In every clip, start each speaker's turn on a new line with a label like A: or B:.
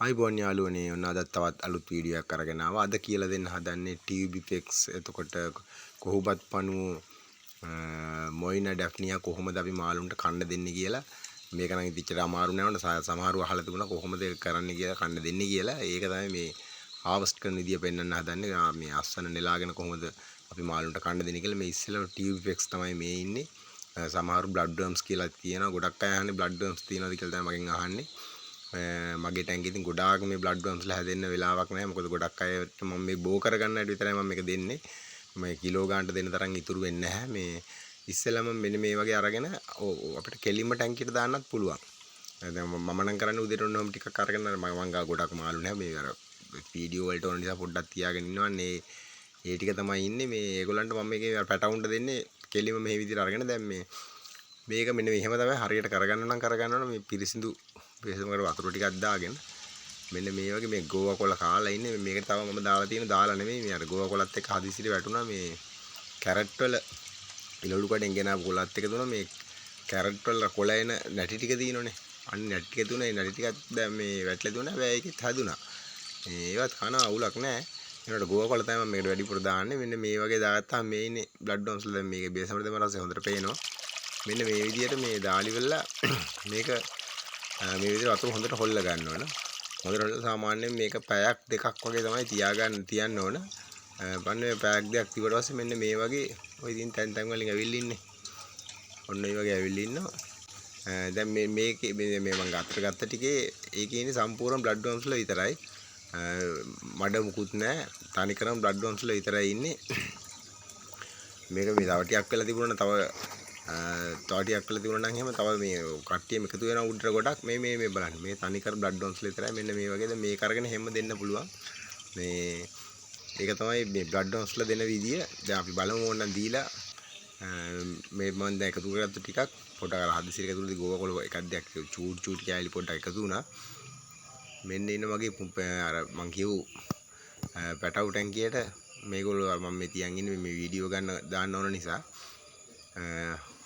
A: අයිබෝන් යාළුවනේ ඔන්න අද තවත් අලුත් වීඩියෝ එකක් අරගෙන ආවා. අද කියලා දෙන්න හදන්නේ tube effects. එතකොට කොහොඹත් පණුව මොයිනා ඩැෆ්නියා කොහොමද අපි මාළුන්ට කන්න දෙන්නේ කියලා. මේක නම් ඉතින් අමාරු නෑ. සමහරව අහලා තිබුණා කොහොමද ඒක කරන්නේ කියලා කන්න දෙන්නේ කියලා. ඒක තමයි මේ harvest කරන විදිය පෙන්වන්න හදන්නේ. මේ අස්සන නෙලාගෙන කොහොමද අපි මාළුන්ට කන්න දෙන්නේ කියලා. මේ ඉස්සෙල්ලා tube effects තමයි මේ ඉන්නේ. සමහර blood worms කියලා කියනවා. ගොඩක් අය අහන්නේ blood worms තියෙනවද කියලා තමයි මගෙන් අහන්නේ. මගේ ටැංකියේ ඉතින් ගොඩාක් මේ බ්ලඩ් වර්ම්ස්ලා හැදෙන්න වෙලාවක් නැහැ. මොකද ගොඩක් අයට මම මේ බෝ කරගන්න හැටි විතරයි මම මේක දෙන්නේ. මේ කිලෝ ගන්නට දෙන්න තරම් ඉතුරු වෙන්නේ නැහැ. මේ ඉස්සෙල්ලාම මෙන්න මේ වගේ අරගෙන අපිට කෙලින්ම ටැංකියට දාන්නත් පුළුවන්. දැන් මම නම් කරන්නේ උදේට ඔන්නෝම ටිකක් අරගෙන මම ගා ගොඩක් මාළු නැහැ. මේ අර වීඩියෝ වලට ඕන නිසා පොඩ්ඩක් තියාගෙන ඉන්නවන්නේ. ඒ ටික තමයි ඉන්නේ. මේ ඒගොල්ලන්ට මම මේකේ පැටවුන්ට දෙන්නේ කෙලින්ම මේ විදිහට අරගෙන දැන් මේක මෙන්න මෙහෙම තමයි හරියට කරගන්න නම් කරගන්න ඕන. මේ පිරිසිදු වතුර ටිකක් දාගෙන මෙන්න මේ වගේ මේ ගෝවා කොළ කාලා ඉන්නේ. මේක තව මම දාලා නෙමෙයි මේ අර ගෝවා කොළත් එක්ක හදිසියට වැටුණා. මේ කැරට් වල ඉලවලු කඩෙන් ගෙනාවු කොළත් එක දුණා. මේ කැරට් වල කොළ එන නැටි ටික තියෙනනේ. අන්න නැටි ටික දුණා. ඒ නැටි ටිකත් දැන් මේ වැටලා දුණා. හැබැයි ඒකෙත් හැදුනා. ඒවත් කන අවුලක් නැහැ. ඒනට ගෝවා කොළ තමයි මම මේකට වැඩිපුර දාන්නේ. මෙන්න මේ වගේ දාගත්තාම මේ ඉන්නේ බ්ලඩ් වර්ම්ස්ලා. දැන් මේකේ බේසමට දෙම රසය හොඳට පේනවා. මෙන්න මේ විදිහට මේ දාලි වෙලා මේක මේ විදිහට වතුර හොඳට හොල්ල ගන්න ඕන. හොඳට හොල්ල සාමාන්‍යයෙන් මේක පැයක් දෙකක් වගේ තමයි තියන්න ඕන. පන්නේ මේ පැයක් දෙකක් තිබුණාට පස්සේ මෙන්න මේ වගේ ඔය ඉතින් තැන් වලින් ඇවිල්ලා ඉන්නේ. ඔන්න ඔය වගේ ඇවිල්ලා ඉන්නවා. දැන් මේකේ මේ මම ගත්ත ටිකේ ඒකේ ඉන්නේ සම්පූර්ණ බ්ලඩ් වර්ම්ස්ලා විතරයි. මඩ මුකුත් නැහැ. තනිකරම බ්ලඩ් වර්ම්ස්ලා විතරයි ඉන්නේ. මේක මේ තව ටිකක් වෙලා තිබුණා තව ටිකක් වෙලා තිබුණා නම් එහෙම තව මේ කට්ටියම එකතු වෙනවා උඩට ගොඩක් මේ බලන්න මේ තනිකර බ්ලඩ් වර්ම්ස්ලා විතරයි මෙන්න මේ වගේ දැන් මේක අරගෙන හැම දෙන්න පුළුවන් මේ ඒක තමයි මේ බ්ලඩ් වර්ම්ස්ලා දෙන විදිය දැන් අපි බලමු ඕනනම් දීලා මේ මම දැන් එකතු කරගත්ත ටිකක් පොඩක් අර හදිසියට එකතුලදී ගෝවා කොළ එකක් දෙයක් චූටි කෑලි පොඩ්ඩක් එකතු වුණා මෙන්න ඉන්න මගේ අර මං කියු පැටවු ටැංකියට මේගොල්ලෝ මම මේ තියන් ඉන්නේ මේ වීඩියෝ ගන්න දාන්න ඕන නිසා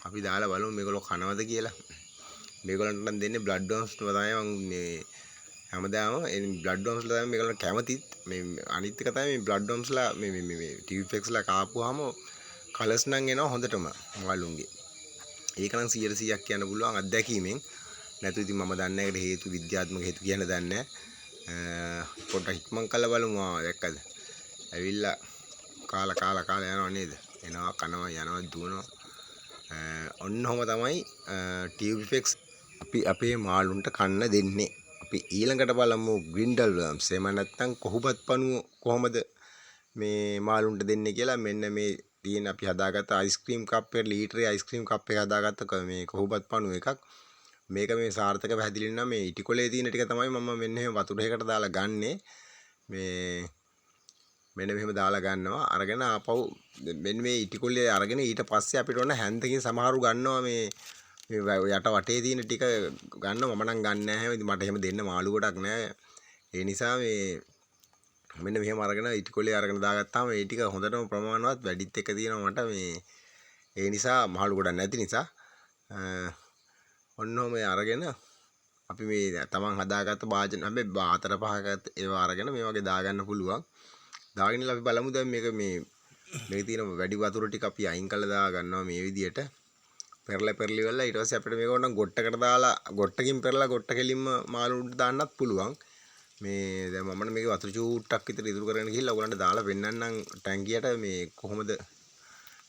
A: අපි දාලා බලමු මේගොල්ලෝ කනවද කියලා. මේගොල්ලන්ට නම් දෙන්නේ බ්ලඩ් වර්ම්ස් තමයි මම මේ හැමදාම බ්ලඩ් වර්ම්ස්ලා තමයි මේගොල්ලෝ කැමතිත්. මේ අනිත් එක තමයි මේ බ්ලඩ් වර්ම්ස්ලා මේ ටියුබ් ඉෆෙක්ට්ස්ලා කාපුවාම කලර්ස් නම් එනවා හොඳටම මාළුන්ගේ. ඒක නම් 100%ක් කියන්න පුළුවන් අත්දැකීමෙන්. නැතු ඉතින් මම දන්නේ නැහැ ඒකට හේතු විද්‍යාත්මක හේතු කියන්න දන්නේ නැහැ. පොඩ්ඩක් ඉක්මන් කරලා බලමු දැක්කද? ඇවිල්ලා කාලා යනවා නේද? එනවා කනවා යනවා දුවනවා. ඔන්නෝම තමයි ටියුබ් ඉෆෙක්ට්ස් අපි අපේ මාළුන්ට කන්න දෙන්නේ. අපි ඊළඟට බලමු ග්‍රින්ඩල් වර්ම්ස්. එහෙම නැත්නම් කොහොඹත් පණුව කොහොමද මේ මාළුන්ට දෙන්නේ කියලා. මෙන්න මේ තියෙන අපි හදාගත්ත අයිස්ක්‍රීම් කප් එක ලීටරේ අයිස්ක්‍රීම් කප් එක හදාගත්ත මේ කොහොඹත් පණුව එකක්. මේක මේ සාර්ථක පැහැදිලි නම් මේ ඉටිකොලේ තියෙන ටික තමයි මම මෙන්න එහෙම වතුර එකකට දාලා ගන්නෙ. මෙන්න මෙහෙම දාලා ගන්නවා අරගෙන ආපහු මෙන්න මේ ඉටිකොල්ලේ අරගෙන ඊට පස්සේ අපිට ඕන හැන්දකින් සමහරු ගන්නවා මේ යට වටේ තියෙන ටික ගන්නවා මම නම් ගන්න නැහැ ඉතින් මට එහෙම දෙන්න මාළු ගොඩක් නැහැ ඒ නිසා මේ මෙන්න මෙහෙම අරගෙන ඉටිකොල්ලේ අරගෙන දාගත්තාම මේ ටික හොඳටම ප්‍රමාණවත් වැඩිත් එක තියෙනවා මට මේ ඒ නිසා මාළු ගොඩක් නැති නිසා ඔන්නෝම අරගෙන අපි මේ තමන් හදාගත්ත භාජන හැබැයි 4-5ක ඒවා අරගෙන මේ වගේ දාගන්න පුළුවන් දාගෙන ඉතින් අපි බලමු දැන් මේක තියෙන වැඩි වතුර ටික අපි අයින් කරලා දා ගන්නවා මේ විදියට පෙරලි වෙලා ඊට පස්සේ අපිට මේක ඕන ගොට්ටකට දාලා ගොට්ටකින් පෙරලා ගොට්ට කෙලින්ම මාළුන්ට දාන්නත් පුළුවන් මේ දැන් මම මේක වතුර චූට්ටක් විතර ඉතුරු කරගෙන ගිහිල්ලා ඔයගලන්ට දාලා පෙන්නන්නම් ටැංකියට මේ කොහොමද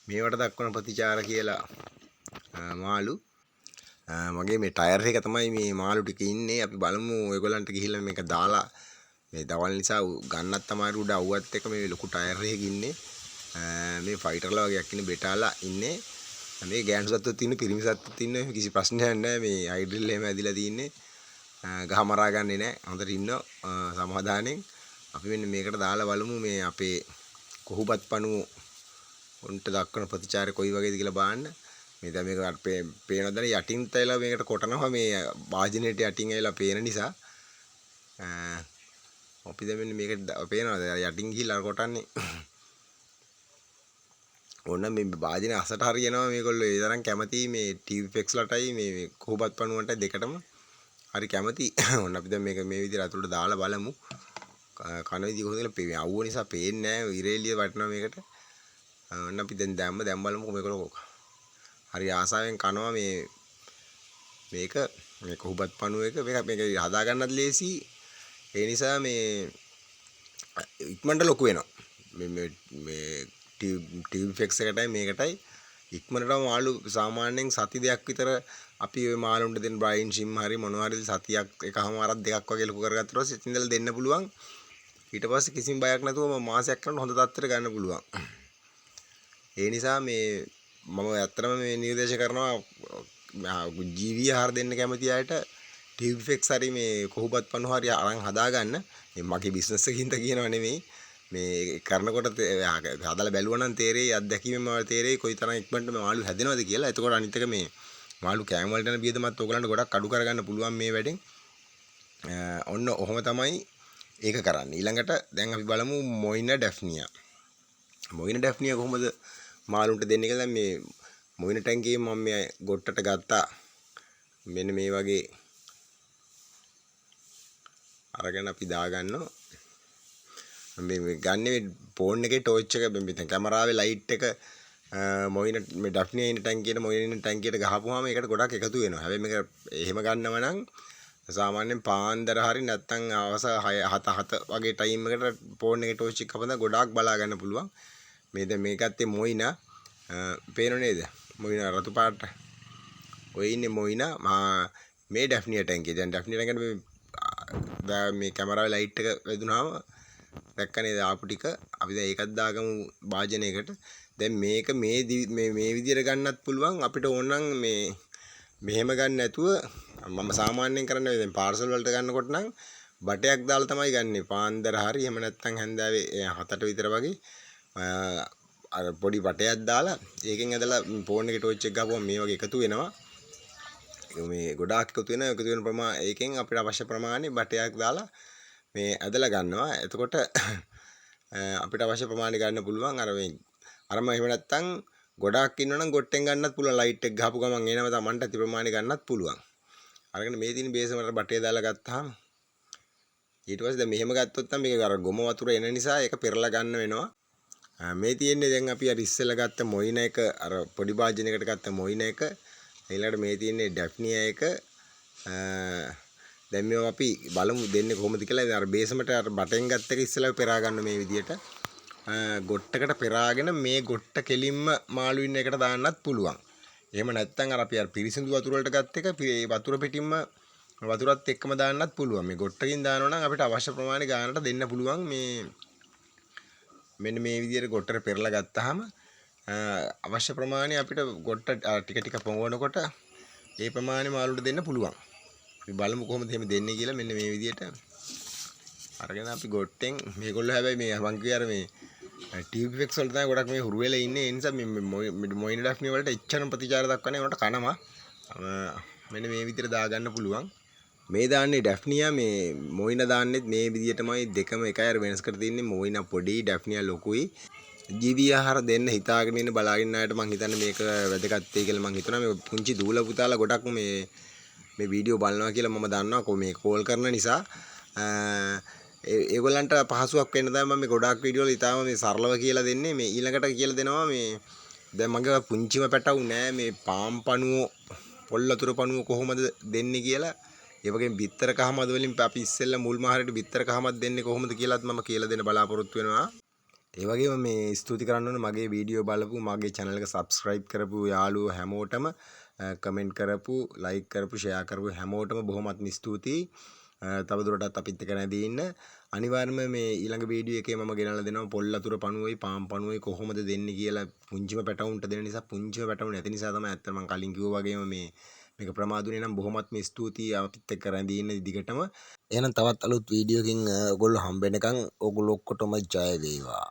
A: මේවට දක්වන ප්‍රතිචාර කියලා මාළු මගේ මේ ටයර් එක තමයි මේ මාළු ටික ඉන්නේ අපි බලමු ඔයගලන්ට ගිහිල්ලා මේක දාලා මේ දවල් නිසා ගන්නත් තමයි උඩ අවුවත් එක මේ ලොකු ටයර් එකක ඉන්නේ මේ ෆයිටර්ලා වගේක් ඉන්නේ බෙටාලා ඉන්නේ මේ ගෑනු සත්තුත් ඉන්නේ පිරිමි සත්තුත් ඉන්නේ කිසි ප්‍රශ්නයක් නැහැ මේ හයිඩ්‍රිල් එහෙම ඇදිලා තින්නේ ගහ මරා ගන්නෙ නැහැ හොඳට ඉන්නවා සමාදානෙන් අපි මෙන්න මේකට දාලා බලමු මේ අපේ කොහොඹත් පණුව උන්ට දක්වන ප්‍රතිචාරය කොයි වගේද කියලා බලන්න මේ දැන් මේක පේනවද යටින් තැයිලා මේකට කොටනවා මේ වාජිනේට යටින් ඇවිල්ලා පේන නිසා අපි දැන් මෙන්න මේක පේනවද යටින් ගිහිල්ලා කොටන්නේ ඕන මේ වාජිනේ අසට හරියනවා මේගොල්ලෝ ඒ තරම් කැමති මේ ටියුබ් ඉෆෙක්ට්ස් ලටයි මේ කොහොඹත් පණුවන්ට දෙකටම හරි කැමති. ඔන්න අපි දැන් මේක මේ විදිහට අතුලට දාලා බලමු. කන විදිහ කොහොමද කියලා අවුව නිසා පේන්නේ නැහැ. ඉරේලිය වටනවා මේකට. ඔන්න අපි දැන් දැන් බලමු මේක. හරි ආසාවෙන් කනවා මේක මේ කොහොබත් පණුව එක මේක හදා ගන්නත් ලේසි. ඒ නිසා මේ ඉක්මනට ලොකු වෙනවා. මේ ටියුබ් ෆෙක්ස් එකටයි මේකටයි ඉක්මනටම මාළු සාමාන්‍යයෙන් සති දෙකක් විතර අපි ওই මාළුන්ට දෙන බ්‍රයින් ෂිම් හරි මොනවා හරි සතියක් එකමාරක් දෙකක් වගේ ලොකු කරගත්තා ඊට පස්සේ ඉතින්දලා දෙන්න පුළුවන්. ඊට පස්සේ කිසිම බයක් නැතුව මාසයක් කරන හොඳ තත්ත්වයට ගන්න පුළුවන්. ඒ නිසා මම ඇත්තටම මේ නිර්දේශ කරනවා ජීවී ආහාර දෙන්න කැමති අයට ටියුබ් ෆෙක්ස් හරි මේ කොහොබත් පණුව හරි අරන් හදාගන්න. මේ මගේ බිස්නස් එකකින් කියනව නෙමෙයි. මේ කරනකොට හදලා බැලුවා නම් තේරෙයි අත්දැකීමෙන් මම තේරෙයි කොයිතරම් ඉක්මනට මේ මාළු හැදෙනවද කියලා. එතකොට අනිත් එක මේ මාළු කෑම වලට යන බියදමත් ඔයගලන්ට ගොඩක් අඩු කරගන්න පුළුවන් මේ වැඩෙන්. ඔන්න ඔහොම තමයි ඒක කරන්නේ. ඊළඟට දැන් අපි බලමු මොයිනා ඩැෆ්නියා. මොයිනා ඩැෆ්නියා කොහොමද මාළුන්ට දෙන්නේ කියලා. දැන් මේ මොයිනා ටැංකියේ මම මේ ගොට්ටට ගත්තා. මෙන්න මේ වගේ අරගෙන අපි දාගන්නවා. මේ ගන්නේ ෆෝන් එකේ ටෝච් එක මෙතන කැමරාවේ ලයිට් එක මොයිනා මේ ඩැෆ්නියා ඉන්න ටැංකියට මොයිනා ටැංකියට ගහපුවාම ඒකට ගොඩක් එකතු වෙනවා. හැබැයි මේක එහෙම ගන්නව නම් සාමාන්‍යයෙන් පාන්දර හරි නැත්නම් අවස 6 වගේ ටයිම් එකට ෆෝන් එකේ ටෝච් එක කපන ගොඩාක් බලා ගන්න පුළුවන්. මේ දැන් මේ ගත්තේ මොයිනා පේනව නේද? මොයිනා රතු පාට. ඔය ඉන්නේ මොයිනා මේ ඩැෆ්නියා ටැංකිය. දැන් ඩැෆ්නියා ටැංකියට මේ කැමරාවේ ලයිට් එක වැදුනහම දැක්කනේ ආපු ටික. අපි දැන් ඒකත් දාගමු වාජනයකට. දැන් මේක මේ විදියට ගන්නත් පුළුවන්. අපිට ඕන නම් මෙහෙම ගන්න නැතුව මම සාමාන්‍යයෙන් කරන්නේ දැන් පාර්සල් වලට ගන්නකොට නම් බටයක් දාලා තමයි ගන්නෙ. පාන්දර හරි එහෙම නැත්නම් හැන්දෑවේ 7ට විතර වගේ අර පොඩි බටයක් දාලා ඒකෙන් ඇදලා ෆෝන් එකේ ටෝච් එක ගහපුවම මේ වගේ එකතු වෙනවා. මේ ගොඩාක් එකතු වෙන ප්‍රමාණය ඒකෙන් අපිට අවශ්‍ය ප්‍රමාණය බටයක් දාලා මේ ඇදලා ගන්නවා. එතකොට අපිට අවශ්‍ය ප්‍රමාණය ගන්න පුළුවන්. අරම එහෙම නැත්නම් ගොඩාක් ඉන්නවනම් ගොට්ටෙන් ගන්නත් පුළුවන්. ලයිට් එක ගහපු ගමන් එනම තමන්ට ඇති ප්‍රමාණය ගන්නත් පුළුවන්. අරගෙන මේ දින බේස් වලට බටේ දාලා ගත්තාම ඊට පස්සේ දැන් මෙහෙම ගත්තොත් නම් මේක අර ගොම වතුර එන නිසා ඒක පෙරලා ගන්න වෙනවා. මේ තියෙන්නේ දැන් අපි අර ඉස්සෙල්ලා ගත්ත මොයිනා එක අර පොඩි භාජනයකට ගත්ත මොයිනා එක ඊළඟට මේ තියෙන්නේ ඩැෆ්නියා එක. දැන් මේවා අපි බලමු දෙන්නේ කොහොමද කියලා. දැන් අර බේසමට අර බටෙන් ගත්ත එක ඉස්සෙල්ලා පෙරා ගන්න මේ විදියට. ගොට්ටකට පෙරාගෙන මේ ගොට්ට කෙලින්ම මාළු ඉන්න එකට දාන්නත් පුළුවන්. එහෙම නැත්නම් අර අපි අර පිරිසිදු වතුර වලට ගත්ත එක වතුර පිටින්ම වතුරත් එක්කම දාන්නත් පුළුවන්. මේ ගොට්ටකින් දානවා නම් අපිට අවශ්‍ය ප්‍රමාණය ගානට දෙන්න පුළුවන්. මෙන්න මේ විදියට ගොට්ටට පෙරලා ගත්තාම අවශ්‍ය ප්‍රමාණය අපිට ගොට්ට ටික පොඟවනකොට ඒ ප්‍රමාණය මාළුට දෙන්න පුළුවන්. අපි බලමු කොහොමද එහෙම දෙන්නේ කියලා. මෙන්න මේ විදියට අරගෙන අපි ගොට්ටෙන් මේගොල්ලෝ හැබැයි මේ මං කිය අර මේ ටියුබ් ෆෙක්ස් වල තමයි ගොඩක් මේ හුරු වෙලා ඉන්නේ. ඒ නිසා මේ මොයිනා ඩැෆ්නියා වලට එච්චරම ප්‍රතිචාර දක්වන්නේ උන්ට කනවා. මෙන්න මේ විදියට දාගන්න පුළුවන්. මේ දාන්නේ ඩැෆ්නියා මේ මොයිනා දාන්නෙත් මේ විදියටමයි. දෙකම එකයි. අර වෙනස් කර තින්නේ මොයිනා පොඩි ඩැෆ්නියා ලොකුයි. ජීවී ආහාර දෙන්න හිතාගෙන ඉන්න බලාගෙන අයට මං හිතන්නේ මේක වැදගත් වෙයි කියලා මං හිතනවා. මේ පුංචි දූල පුතාලා ගොඩක් මේ වීඩියෝ බලනවා කියලා මම දන්නවා. මේ කෝල් කරන නිසා ඒගොල්ලන්ට පහසුවක් වෙන්න තමයි මම මේ ගොඩාක් වීඩියෝ වල ඉතාලම මේ සරලව කියලා දෙන්නේ. මේ ඊළඟට කියලා දෙනවා මේ දැන් මගේ පුංචිම පැටවු නෑ මේ පාම් පණුව පොල් වතුර පණුව කොහොමද දෙන්නේ කියලා. ඒ වගේම බිත්තර කහමද වලින් අපි ඉස්සෙල්ලා මුල් මාහරේට බිත්තර කහමද දෙන්නේ කොහොමද කියලාත් මම කියලා දෙන්න බලාපොරොත්තු වෙනවා. ඒ වගේම මේ ස්තුති කරන්න ඕනේ මගේ වීඩියෝ බලපු මගේ channel එක subscribe කරපු යාළුවෝ හැමෝටම කමෙන්ට් කරපු like කරපු share කරපු හැමෝටම බොහොමත්ම ස්තුතියි. තවදුරටත් අපිත් එක්ක නැදී ඉන්න. අනිවාර්යයෙන්ම මේ ඊළඟ වීඩියෝ එකේ මම ගෙනල්ලා දෙනවා පොල් වතුර පණුවයි පාම් පණුවයි කොහොමද දෙන්නේ කියලා. පුංචිම පැටවුන්ට දෙන නිසා පුංචිම පැටවුන් නැති නිසා තමයි අත්‍තර මම කලින් කිව්වා වගේම මේක ප්‍රමාදුනේ නම් බොහොමත්ම ස්තුතියි අපිත් එක්ක රැඳී ඉන්න දිගටම. එහෙනම් තවත් අලුත් වීඩියෝ එකකින් ඔයගොල්ලෝ හම්බ වෙනකන් ඔයගොල්ලෝ ඔක්කොටම ජය වේවා.